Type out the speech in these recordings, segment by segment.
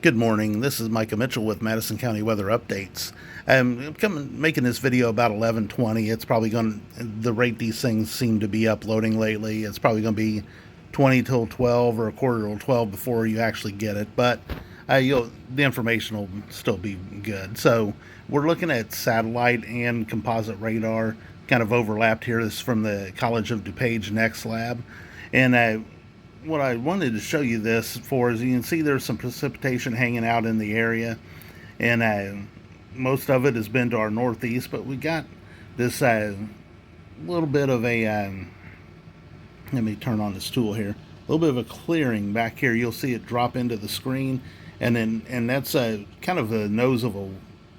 Good morning. This is Micah Mitchell with Madison County Weather Updates. I'm making this video about 11:20. It's probably going. The rate these things seem to be uploading lately, it's probably going to be 20 till 12 or a quarter till 12 before you actually get it. But the information will still be good. So we're looking at satellite and composite radar, kind of overlapped here. This is from the College of DuPage Next Lab, and what I wanted to show you this for is you can see there's some precipitation hanging out in the area, and most of it has been to our northeast, but we got this little bit of a let me turn on this tool here, a little bit of a clearing back here. You'll see it drop into the screen, and that's kind of the nose of a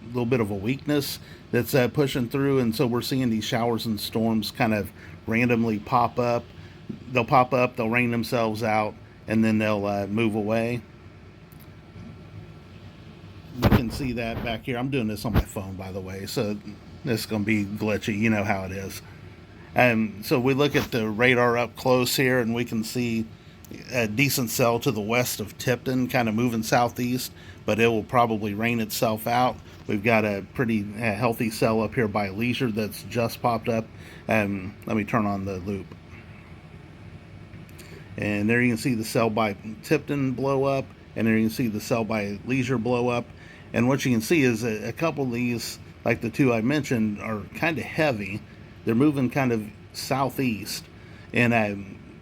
little bit of a weakness that's pushing through, and so we're seeing these showers and storms kind of randomly pop up. They'll pop up, they'll rain themselves out, and then they'll move away. You can see that back here. I'm doing this on my phone, by the way, so this is going to be glitchy. You know how it is. So we look at the radar up close here, and we can see a decent cell to the west of Tipton, kind of moving southeast, but it will probably rain itself out. We've got a pretty healthy cell up here by Leisure that's just popped up. Let me turn on the loop. And there you can see the cell by Tipton blow up, and there you can see the cell by Leisure blow up. And what you can see is a couple of these, like the two I mentioned, are kind of heavy. They're moving kind of southeast, and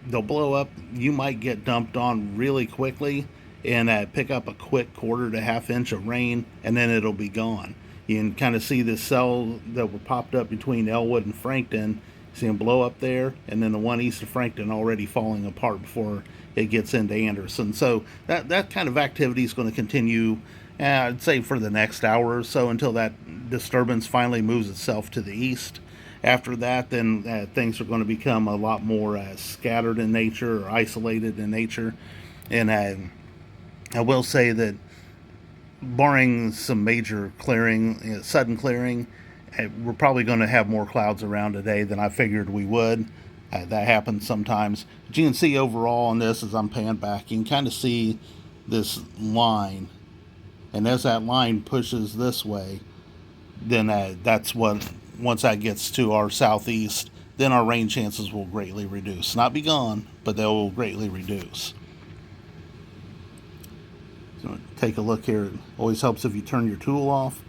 they'll blow up. You might get dumped on really quickly and pick up a quick quarter to half inch of rain, and then it'll be gone. You can kind of see this cell that were popped up between Elwood and Frankton. See them blow up there, and then the one east of Frankton already falling apart before it gets into Anderson. So that kind of activity is going to continue, I'd say, for the next hour or so until that disturbance finally moves itself to the east. After that, then things are going to become a lot more scattered in nature or isolated in nature. And I will say that barring some major clearing, sudden clearing, we're probably going to have more clouds around today than I figured we would. That happens sometimes. But you can see overall on this, as I'm panning back, you can kind of see this line. And as that line pushes this way, then that's what, once that gets to our southeast, then our rain chances will greatly reduce. Not be gone, but they will greatly reduce. So take a look here. It always helps if you turn your tool off.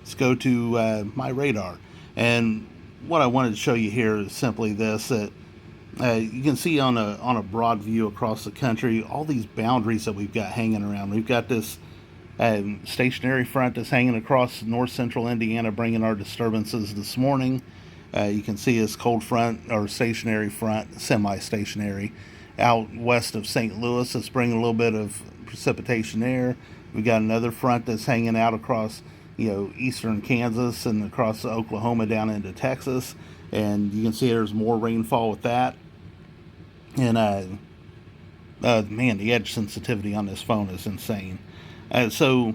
Let's go to my radar, and what I wanted to show you here is simply this: that you can see on a broad view across the country all these boundaries that we've got hanging around. We've got this stationary front that's hanging across north central Indiana, bringing our disturbances this morning. You can see this cold front or stationary front, semi-stationary, out west of St. Louis. That's bringing a little bit of precipitation there. We've got another front that's hanging out across eastern Kansas and across Oklahoma down into Texas, and you can see there's more rainfall with that. And man, the edge sensitivity on this phone is insane. So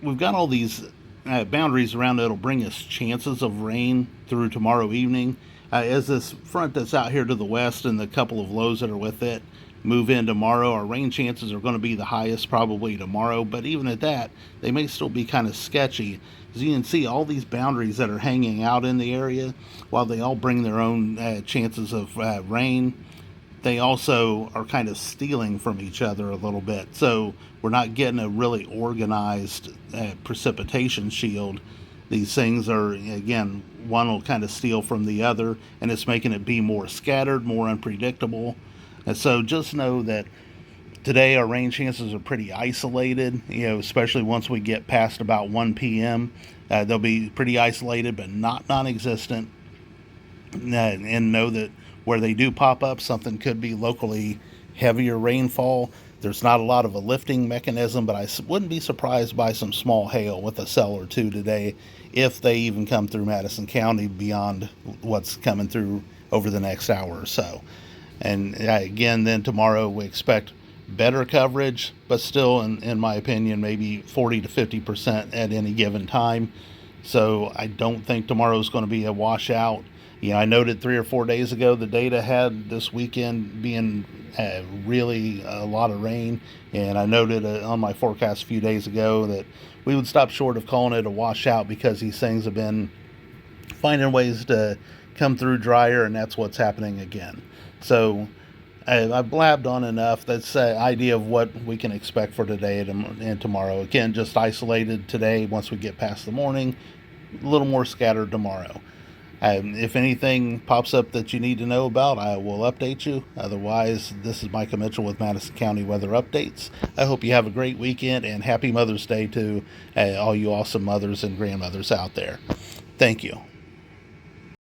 we've got all these boundaries around that'll bring us chances of rain through tomorrow evening. As this front that's out here to the west and the couple of lows that are with it move in tomorrow, our rain chances are going to be the highest probably tomorrow, but even at that, they may still be kind of sketchy. As you can see, all these boundaries that are hanging out in the area, while they all bring their own chances of rain, they also are kind of stealing from each other a little bit. So we're not getting a really organized precipitation shield. These things are, again, one will kind of steal from the other, and it's making it be more scattered, more unpredictable. And so just know that today our rain chances are pretty isolated, especially once we get past about 1 p.m. They'll be pretty isolated, but not non-existent. And know that where they do pop up, something could be locally heavier rainfall. There's not a lot of a lifting mechanism, but I wouldn't be surprised by some small hail with a cell or two today, if they even come through Madison County beyond what's coming through over the next hour or so. And again, then tomorrow we expect better coverage, but still, in my opinion, maybe 40 to 50% at any given time. So I don't think tomorrow is going to be a washout. I noted 3 or 4 days ago the data had this weekend being really a lot of rain, and I noted on my forecast a few days ago that we would stop short of calling it a washout because these things have been finding ways to come through drier, and that's what's happening again. So I've blabbed on enough. That's the idea of what we can expect for today and tomorrow. Again, just isolated today once we get past the morning, a little more scattered tomorrow. If anything pops up that you need to know about, I will update you. Otherwise, this is Micah Mitchell with Madison County Weather Updates. I hope you have a great weekend, and happy Mother's Day to all you awesome mothers and grandmothers out there. Thank you.